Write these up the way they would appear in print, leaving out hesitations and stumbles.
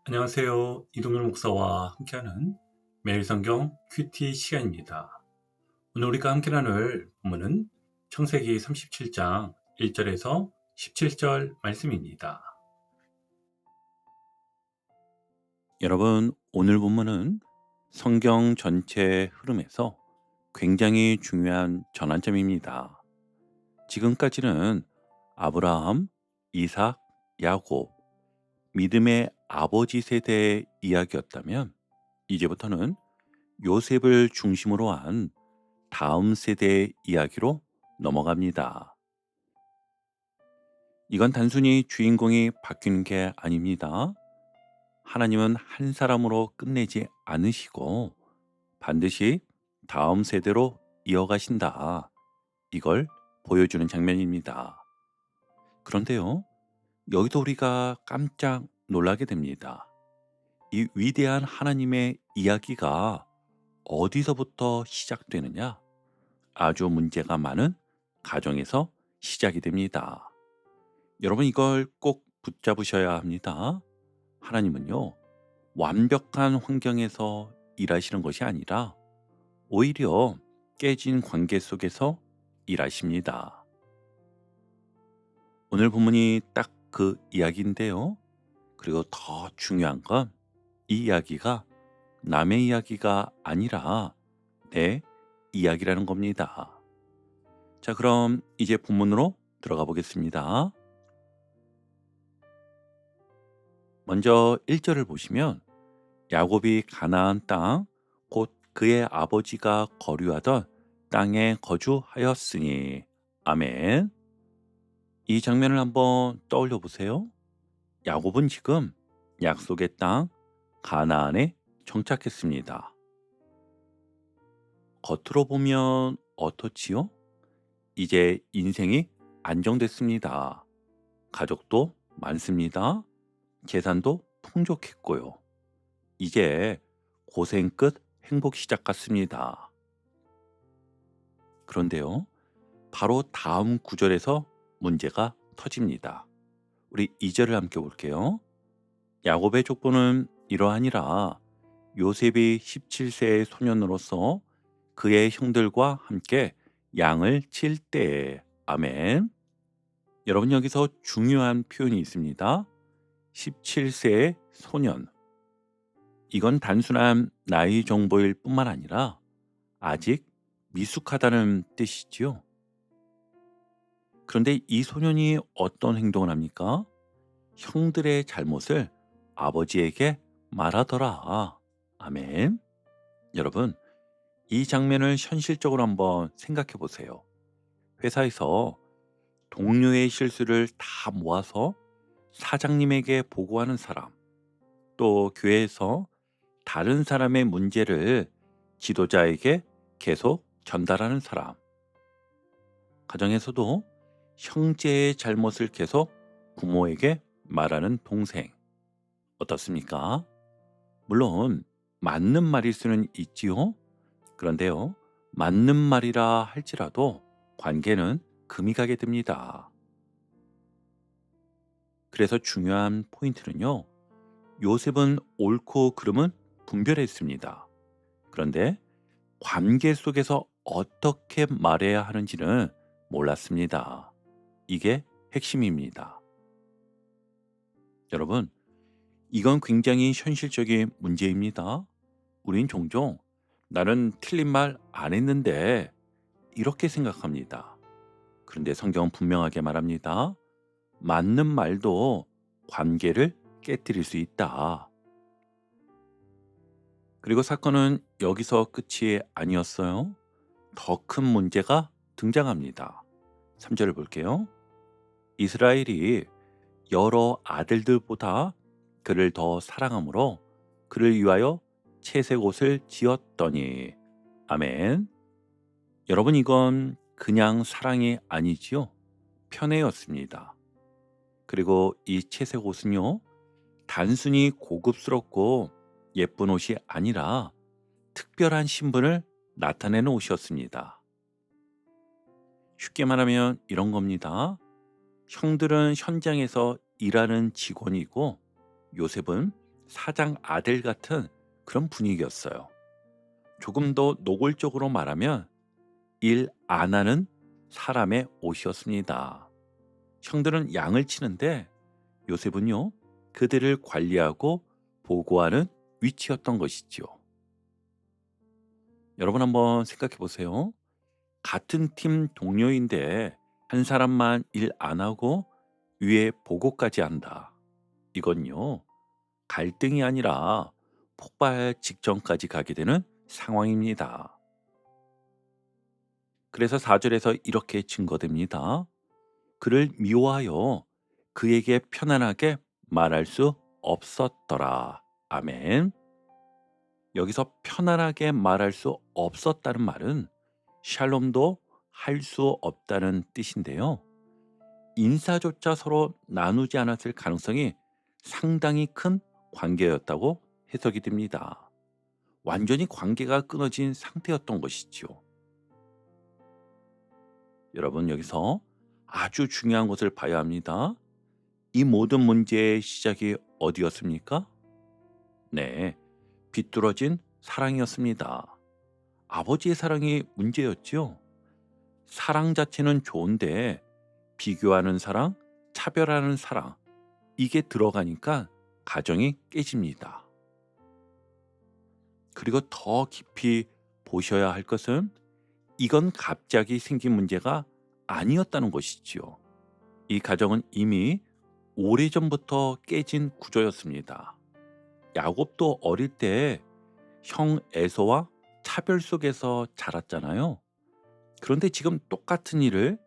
안녕하세요. 이동열 목사와 함께하는 매일 성경 큐티 시간입니다. 오늘 우리가 함께 나눌 본문은 창세기 37장 1절에서 17절 말씀입니다. 여러분, 오늘 본문은 성경 전체 흐름에서 굉장히 중요한 전환점입니다. 지금까지는 아브라함, 이삭, 야곱, 믿음의 아버지 세대의 이야기였다면 이제부터는 요셉을 중심으로 한 다음 세대의 이야기로 넘어갑니다. 이건 단순히 주인공이 바뀌는 게 아닙니다. 하나님은 한 사람으로 끝내지 않으시고 반드시 다음 세대로 이어가신다. 이걸 보여주는 장면입니다. 그런데요, 여기서 우리가 깜짝 놀라게 됩니다. 이 위대한 하나님의 이야기가 어디서부터 시작되느냐? 아주 문제가 많은 가정에서 시작이 됩니다. 여러분, 이걸 꼭 붙잡으셔야 합니다. 하나님은요, 완벽한 환경에서 일하시는 것이 아니라 오히려 깨진 관계 속에서 일하십니다. 오늘 본문이 딱 그 이야기인데요. 그리고 더 중요한 건 이 이야기가 남의 이야기가 아니라 내 이야기라는 겁니다. 자, 그럼 이제 본문으로 들어가 보겠습니다. 먼저 1절을 보시면 야곱이 가나안 땅, 곧 그의 아버지가 거류하던 땅에 거주하였으니. 아멘. 이 장면을 한번 떠올려 보세요. 야곱은 지금 약속의 땅 가나안에 정착했습니다. 겉으로 보면 어떻지요? 이제 인생이 안정됐습니다. 가족도 많습니다. 재산도 풍족했고요. 이제 고생 끝 행복 시작 같습니다. 그런데요, 바로 다음 구절에서 문제가 터집니다. 우리 2절을 함께 볼게요. 야곱의 족보는 이러하니라. 요셉이 17세의 소년으로서 그의 형들과 함께 양을 칠 때에. 아멘. 여러분, 여기서 중요한 표현이 있습니다. 17세의 소년. 이건 단순한 나이 정보일 뿐만 아니라 아직 미숙하다는 뜻이지요. 그런데 이 소년이 어떤 행동을 합니까? 형들의 잘못을 아버지에게 말하더라. 아멘. 여러분, 이 장면을 현실적으로 한번 생각해 보세요. 회사에서 동료의 실수를 다 모아서 사장님에게 보고하는 사람, 또 교회에서 다른 사람의 문제를 지도자에게 계속 전달하는 사람, 가정에서도 형제의 잘못을 계속 부모에게 말하는 동생, 어떻습니까? 물론 맞는 말일 수는 있지요. 그런데요, 맞는 말이라 할지라도 관계는 금이 가게 됩니다. 그래서 중요한 포인트는요, 요셉은 옳고 그름은 분별했습니다. 그런데 관계 속에서 어떻게 말해야 하는지는 몰랐습니다. 이게 핵심입니다. 여러분, 이건 굉장히 현실적인 문제입니다. 우린 종종 나는 틀린 말 안 했는데 이렇게 생각합니다. 그런데 성경은 분명하게 말합니다. 맞는 말도 관계를 깨뜨릴 수 있다. 그리고 사건은 여기서 끝이 아니었어요. 더 큰 문제가 등장합니다. 3절을 볼게요. 이스라엘이 여러 아들들보다 그를 더 사랑하므로 그를 위하여 채색 옷을 지었더니. 아멘. 여러분, 이건 그냥 사랑이 아니지요. 편애였습니다. 그리고 이 채색 옷은요, 단순히 고급스럽고 예쁜 옷이 아니라 특별한 신분을 나타내는 옷이었습니다. 쉽게 말하면 이런 겁니다. 형들은 현장에서 일하는 직원이고 요셉은 사장 아들 같은 그런 분위기였어요. 조금 더 노골적으로 말하면 일 안 하는 사람의 옷이었습니다. 형들은 양을 치는데 요셉은요, 그들을 관리하고 보고하는 위치였던 것이지요. 여러분 한번 생각해 보세요. 같은 팀 동료인데 한 사람만 일 안 하고 위에 보고까지 한다. 이건요, 갈등이 아니라 폭발 직전까지 가게 되는 상황입니다. 그래서 4절에서 이렇게 증거됩니다. 그를 미워하여 그에게 편안하게 말할 수 없었더라. 아멘. 여기서 편안하게 말할 수 없었다는 말은 샬롬도 할 수 없다는 뜻인데요. 인사조차 서로 나누지 않았을 가능성이 상당히 큰 관계였다고 해석이 됩니다. 완전히 관계가 끊어진 상태였던 것이지요. 여러분 여기서 아주 중요한 것을 봐야 합니다. 이 모든 문제의 시작이 어디였습니까? 네, 비뚤어진 사랑이었습니다. 아버지의 사랑이 문제였지요. 사랑 자체는 좋은데 비교하는 사랑, 차별하는 사랑, 이게 들어가니까 가정이 깨집니다. 그리고 더 깊이 보셔야 할 것은 이건 갑자기 생긴 문제가 아니었다는 것이지요. 이 가정은 이미 오래전부터 깨진 구조였습니다. 야곱도 어릴 때 형 에서와 차별 속에서 자랐잖아요. 그런데 지금 똑같은 일을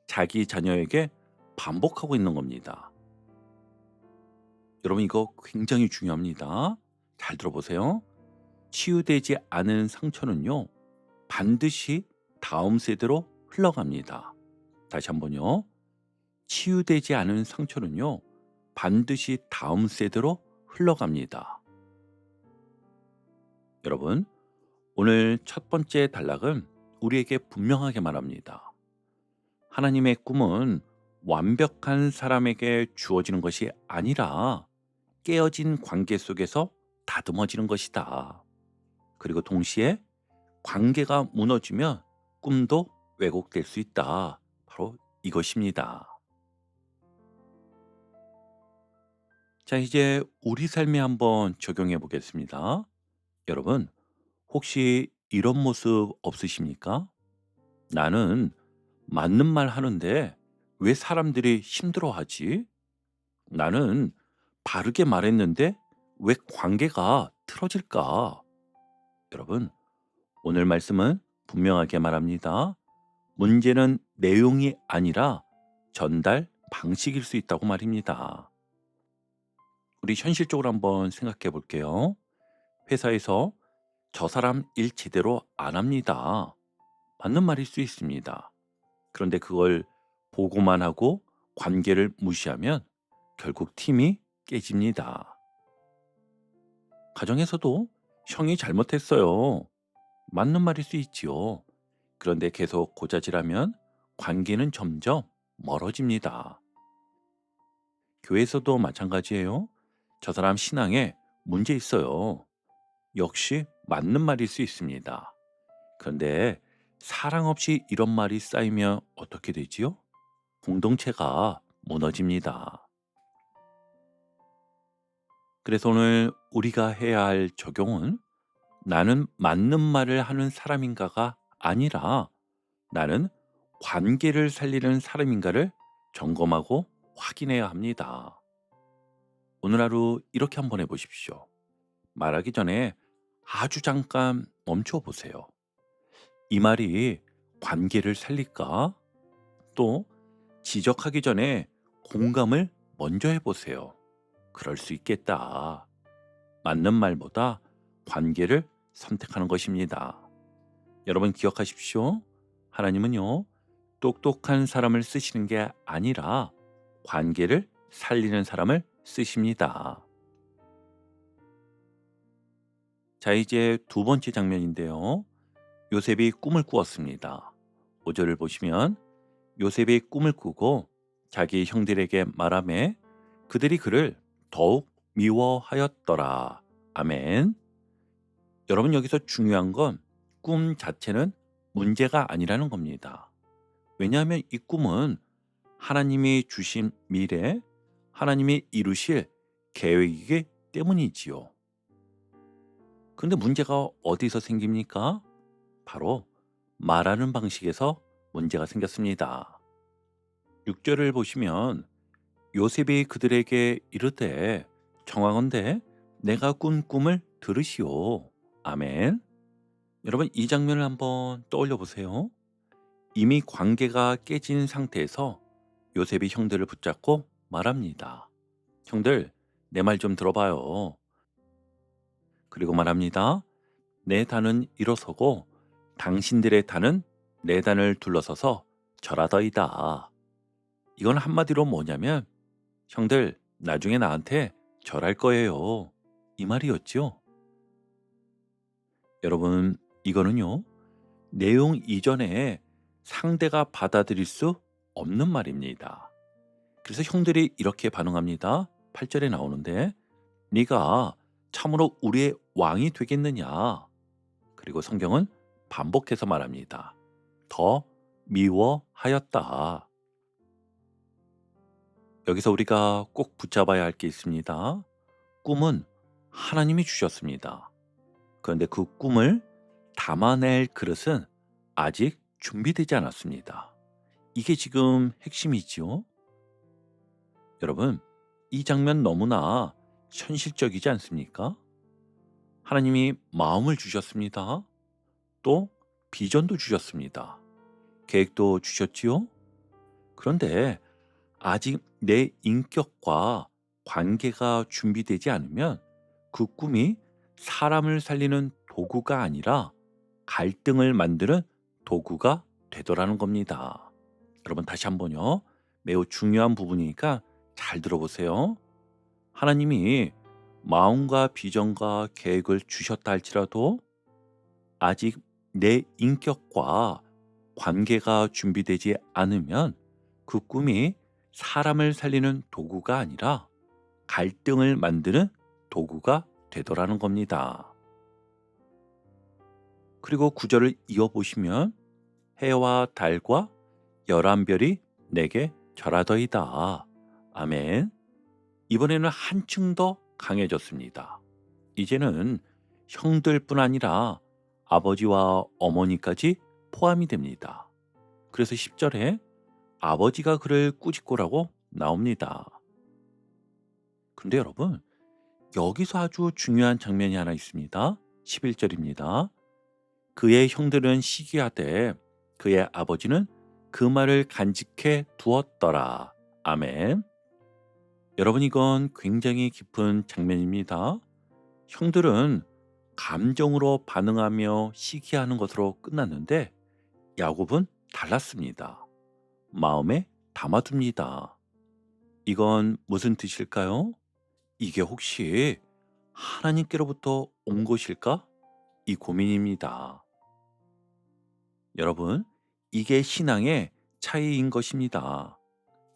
자기 자녀에게 반복하고 있는 겁니다. 여러분 이거 굉장히 중요합니다. 잘 들어보세요. 치유되지 않은 상처는요, 반드시 다음 세대로 흘러갑니다. 다시 한번요. 치유되지 않은 상처는요, 반드시 다음 세대로 흘러갑니다. 여러분, 오늘 첫 번째 단락은 우리에게 분명하게 말합니다. 하나님의 꿈은 완벽한 사람에게 주어지는 것이 아니라 깨어진 관계 속에서 다듬어지는 것이다. 그리고 동시에 관계가 무너지면 꿈도 왜곡될 수 있다. 바로 이것입니다. 자, 이제 우리 삶에 한번 적용해 보겠습니다. 여러분, 혹시 이런 모습 없으십니까? 나는 맞는 말 하는데 왜 사람들이 힘들어하지? 나는 바르게 말했는데 왜 관계가 틀어질까? 여러분, 오늘 말씀은 분명하게 말합니다. 문제는 내용이 아니라 전달 방식일 수 있다고 말입니다. 우리 현실적으로 한번 생각해 볼게요. 회사에서 저 사람 일 제대로 안 합니다. 맞는 말일 수 있습니다. 그런데 그걸 보고만 하고 관계를 무시하면 결국 팀이 깨집니다. 가정에서도 형이 잘못했어요. 맞는 말일 수 있지요. 그런데 계속 고자질하면 관계는 점점 멀어집니다. 교회에서도 마찬가지예요. 저 사람 신앙에 문제 있어요. 역시 맞는 말일 수 있습니다. 그런데 사랑 없이 이런 말이 쌓이면 어떻게 되지요? 공동체가 무너집니다. 그래서 오늘 우리가 해야 할 적용은 나는 맞는 말을 하는 사람인가가 아니라 나는 관계를 살리는 사람인가를 점검하고 확인해야 합니다. 오늘 하루 이렇게 한번 해보십시오. 말하기 전에 아주 잠깐 멈춰 보세요. 이 말이 관계를 살릴까? 또 지적하기 전에 공감을 먼저 해보세요. 그럴 수 있겠다. 맞는 말보다 관계를 선택하는 것입니다. 여러분 기억하십시오. 하나님은요, 똑똑한 사람을 쓰시는 게 아니라 관계를 살리는 사람을 쓰십니다. 자, 이제 두 번째 장면인데요. 요셉이 꿈을 꾸었습니다. 5절을 보시면 요셉이 꿈을 꾸고 자기 형들에게 말하매 그들이 그를 더욱 미워하였더라. 아멘. 여러분, 여기서 중요한 건 꿈 자체는 문제가 아니라는 겁니다. 왜냐하면 이 꿈은 하나님이 주신 미래, 하나님이 이루실 계획이기 때문이지요. 그런데 문제가 어디서 생깁니까? 바로 말하는 방식에서 문제가 생겼습니다. 6절을 보시면 요셉이 그들에게 이르되 청하건대 내가 꾼 꿈을 들으시오. 아멘. 여러분, 이 장면을 한번 떠올려 보세요. 이미 관계가 깨진 상태에서 요셉이 형들을 붙잡고 말합니다. 형들, 내 말 좀 들어봐요. 그리고 말합니다. 내 단은 일어서고 당신들의 단은 내 단을 둘러서서 절하더이다. 이건 한마디로 뭐냐면 형들, 나중에 나한테 절할 거예요. 이 말이었죠. 여러분, 이거는요, 내용 이전에 상대가 받아들일 수 없는 말입니다. 그래서 형들이 이렇게 반응합니다. 8절에 나오는데 네가 참으로 우리의 왕이 되겠느냐. 그리고 성경은 반복해서 말합니다. 더 미워하였다. 여기서 우리가 꼭 붙잡아야 할 게 있습니다. 꿈은 하나님이 주셨습니다. 그런데 그 꿈을 담아낼 그릇은 아직 준비되지 않았습니다. 이게 지금 핵심이지요. 여러분, 이 장면 너무나 현실적이지 않습니까? 하나님이 마음을 주셨습니다. 또 비전도 주셨습니다. 계획도 주셨지요. 그런데 아직 내 인격과 관계가 준비되지 않으면 그 꿈이 사람을 살리는 도구가 아니라 갈등을 만드는 도구가 되더라는 겁니다. 여러분, 다시 한번요. 매우 중요한 부분이니까 잘 들어보세요. 하나님이 마음과 비전과 계획을 주셨다 할지라도 아직 내 인격과 관계가 준비되지 않으면 그 꿈이 사람을 살리는 도구가 아니라 갈등을 만드는 도구가 되더라는 겁니다. 그리고 구절을 이어보시면 해와 달과 11별이 내게 절하더이다. 아멘. 이번에는 한층 더 강해졌습니다. 이제는 형들뿐 아니라 아버지와 어머니까지 포함이 됩니다. 그래서 10절에 아버지가 그를 꾸짖고라고 나옵니다. 근데 여러분, 여기서 아주 중요한 장면이 하나 있습니다. 11절입니다. 그의 형들은 시기하되 그의 아버지는 그 말을 간직해 두었더라. 아멘. 여러분, 이건 굉장히 깊은 장면입니다. 형들은 감정으로 반응하며 시기하는 것으로 끝났는데 야곱은 달랐습니다. 마음에 담아둡니다. 이건 무슨 뜻일까요? 이게 혹시 하나님께로부터 온 것일까? 이 고민입니다. 여러분, 이게 신앙의 차이인 것입니다.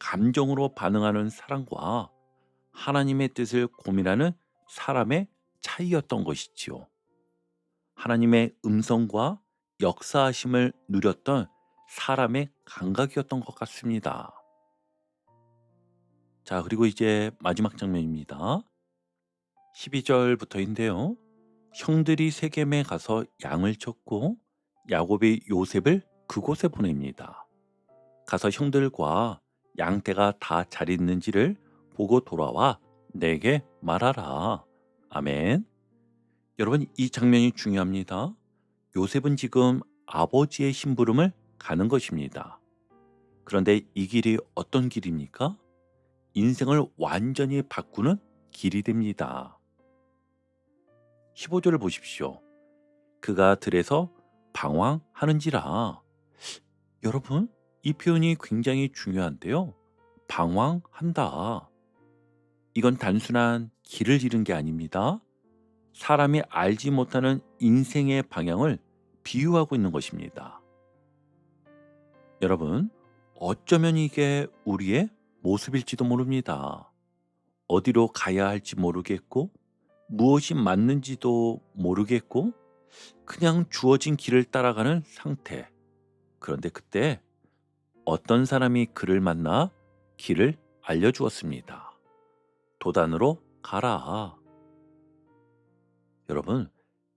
감정으로 반응하는 사람과 하나님의 뜻을 고민하는 사람의 차이였던 것이지요. 하나님의 음성과 역사하심을 누렸던 사람의 감각이었던 것 같습니다. 자, 그리고 이제 마지막 장면입니다. 12절부터인데요. 형들이 세겜에 가서 양을 쳤고 야곱이 요셉을 그곳에 보냅니다. 가서 형들과 양떼가 다 잘 있는지를 보고 돌아와 내게 말하라. 아멘. 여러분, 이 장면이 중요합니다. 요셉은 지금 아버지의 심부름을 가는 것입니다. 그런데 이 길이 어떤 길입니까? 인생을 완전히 바꾸는 길이 됩니다. 15절을 보십시오. 그가 들에서 방황하는지라. 여러분, 이 표현이 굉장히 중요한데요. 방황한다. 이건 단순한 길을 잃은 게 아닙니다. 사람이 알지 못하는 인생의 방향을 비유하고 있는 것입니다. 여러분, 어쩌면 이게 우리의 모습일지도 모릅니다. 어디로 가야 할지 모르겠고 무엇이 맞는지도 모르겠고 그냥 주어진 길을 따라가는 상태. 그런데 그때 어떤 사람이 그를 만나 길을 알려주었습니다. 도단으로 가라. 여러분,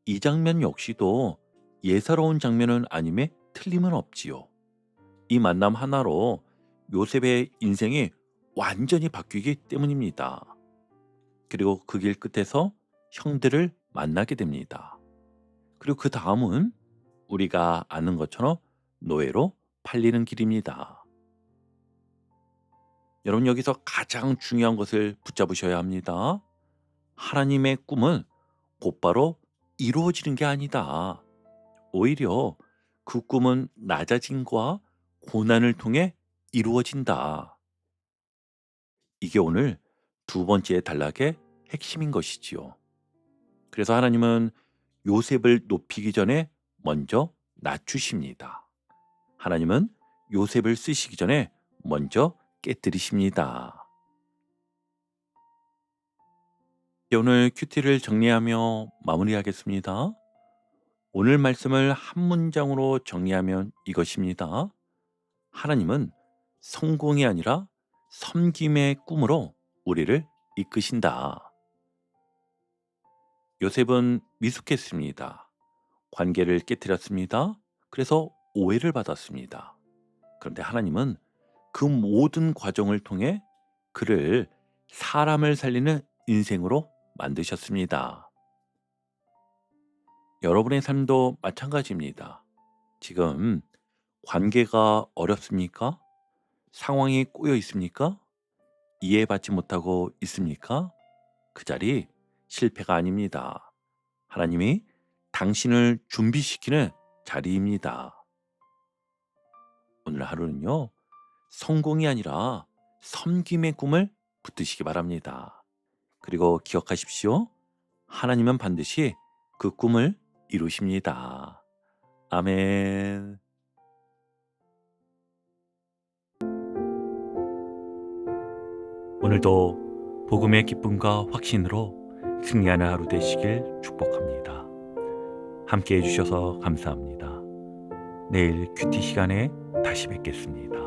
이 장면 역시도 예사로운 장면은 아님에 틀림은 없지요. 이 만남 하나로 요셉의 인생이 완전히 바뀌기 때문입니다. 그리고 그 길 끝에서 형들을 만나게 됩니다. 그리고 그 다음은 우리가 아는 것처럼 노예로 팔리는 길입니다. 여러분, 여기서 가장 중요한 것을 붙잡으셔야 합니다. 하나님의 꿈은 곧바로 이루어지는 게 아니다. 오히려 그 꿈은 낮아짐과 고난을 통해 이루어진다. 이게 오늘 두 번째 단락의 핵심인 것이지요. 그래서 하나님은 요셉을 높이기 전에 먼저 낮추십니다. 하나님은 요셉을 쓰시기 전에 먼저 깨뜨리십니다. 오늘 큐티를 정리하며 마무리하겠습니다. 오늘 말씀을 한 문장으로 정리하면 이것입니다. 하나님은 성공이 아니라 섬김의 꿈으로 우리를 이끄신다. 요셉은 미숙했습니다. 관계를 깨뜨렸습니다. 그래서 오해를 받았습니다. 그런데 하나님은 그 모든 과정을 통해 그를 사람을 살리는 인생으로 만드셨습니다. 여러분의 삶도 마찬가지입니다. 지금 관계가 어렵습니까? 상황이 꼬여 있습니까? 이해받지 못하고 있습니까? 그 자리 실패가 아닙니다. 하나님이 당신을 준비시키는 자리입니다. 오늘 하루는요, 성공이 아니라 섬김의 꿈을 붙드시기 바랍니다. 그리고 기억하십시오. 하나님은 반드시 그 꿈을 이루십니다. 아멘. 오늘도 복음의 기쁨과 확신으로 승리하는 하루 되시길 축복합니다. 함께 해주셔서 감사합니다. 내일 큐티 시간에 다시 뵙겠습니다.